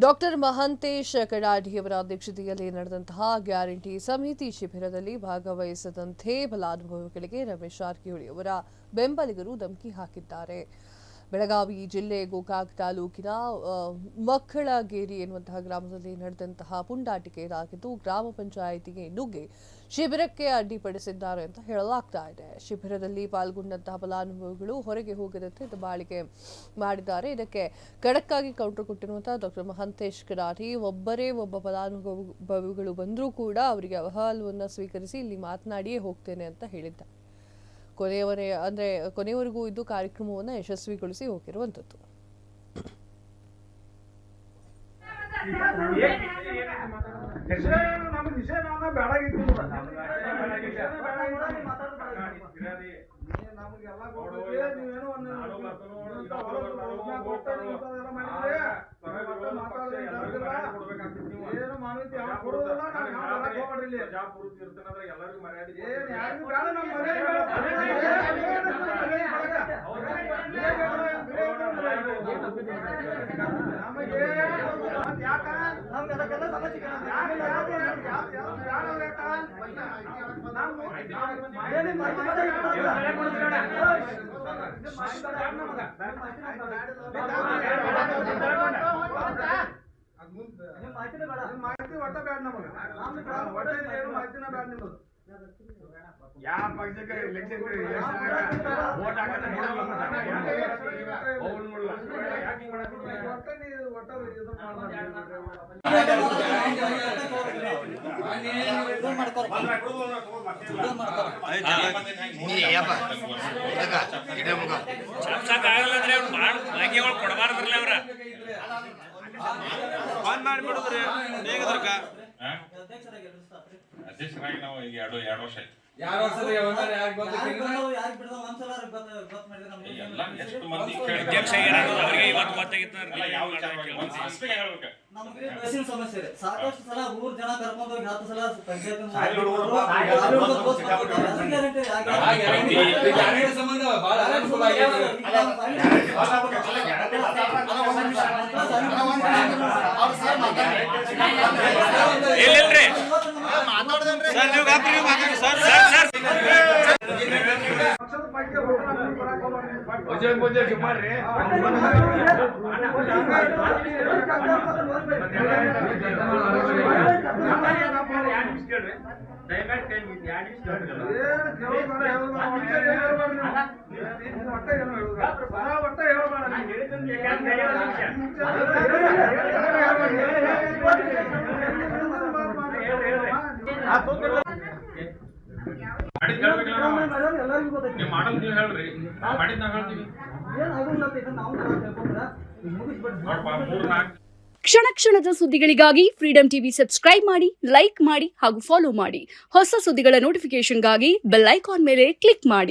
Doctor Mahantesh ಕಡಾಡಿಯವರ ಅಧ್ಯಕ್ಷತೆಯಲ್ಲಿ ನಡೆದಂತಹ guarantee ಸಮಿತಿ ಶಿಬಿರದಲ್ಲಿ ಭಾಗವಹಿಸದಂತೆ ಫಲಾನುಭವಿಗಳಿಗೆ ರಮೇಶ್ ಜಾರಕಿಹೊಳಿ ಅವರ ಬೆಂಬಲಿಗರು ಧಮಕಿ ಹಾಕಿದ್ದಾರೆ. ಬೆಳಗಾವಿ ಜಿಲ್ಲೆ ಗೋಕಾಕ್ ತಾಲೂಕಿನ ಮಕ್ಕಳಗೇರಿ ಎನ್ನುವಂತಹ ಗ್ರಾಮದಲ್ಲಿ ನಡೆದಂತಹ ಪುಂಡಾಟಿಕೆ ಇದಾಗಿದ್ದು ಗ್ರಾಮ ಪಂಚಾಯಿತಿಗೆ ನುಗ್ಗಿ ಶಿಬಿರಕ್ಕೆ ಅಡ್ಡಿಪಡಿಸಿದ್ದಾರೆ ಅಂತ ಹೇಳಲಾಗ್ತಾ ಇದೆ. ಶಿಬಿರದಲ್ಲಿ ಪಾಲ್ಗೊಂಡಂತಹ ಫಲಾನುಭವಿಗಳು ಹೊರಗೆ ಹೋಗದಂತೆ ದಬ್ಬಾಳಿಕೆ ಮಾಡಿದ್ದಾರೆ. ಇದಕ್ಕೆ ಖಡಕ್ ಆಗಿ ಕೌಂಟರ್ ಕೊಟ್ಟಿರುವಂತಹ ಡಾಕ್ಟರ್ ಮಹಂತೇಶ್ ಕಡಾಡಿ ಒಬ್ಬ ಫಲಾನುಭವಿಗಳು ಬಂದರೂ ಕೂಡ ಅವರಿಗೆ ಅಹವಾಲುವನ್ನು ಸ್ವೀಕರಿಸಿ ಇಲ್ಲಿ ಮಾತನಾಡಿಯೇ ಹೋಗ್ತೇನೆ ಅಂತ ಹೇಳಿದ್ದಾರೆ. ಕೊನೆಯವರೆಗೂ ಇದು ಕಾರ್ಯಕ್ರಮವನ್ನು ಯಶಸ್ವಿಗೊಳಿಸಿ ಹೋಗಿರುವಂತದ್ದು. ಅಧ್ಯಕ್ಷರಾಗಿ ನಾವು ಈಗ ಎರಡು ವರ್ಷ ಎಷ್ಟು ಮಂದಿ ಸಮಸ್ಯೆ ಸಾಕಷ್ಟು ಸಲ ಊರ್ ಜನ ಕರ್ಕೊಂಡು ಹೋಗಿ 10 ಸಲ ಕ್ಷಣ ಕ್ಷಣದ ಸುದ್ದಿಗಳಿಗಾಗಿ ಫ್ರೀಡಂ ಟಿವಿ ಸಬ್ಸ್ಕ್ರೈಬ್ ಮಾಡಿ, ಲೈಕ್ ಮಾಡಿ ಹಾಗೂ ಫಾಲೋ ಮಾಡಿ. ಹೊಸ ಸುದ್ದಿಗಳ ನೋಟಿಫಿಕೇಶನ್ಗಾಗಿ ಬೆಲ್ ಐಕಾನ್ ಮೇಲೆ ಕ್ಲಿಕ್ ಮಾಡಿ.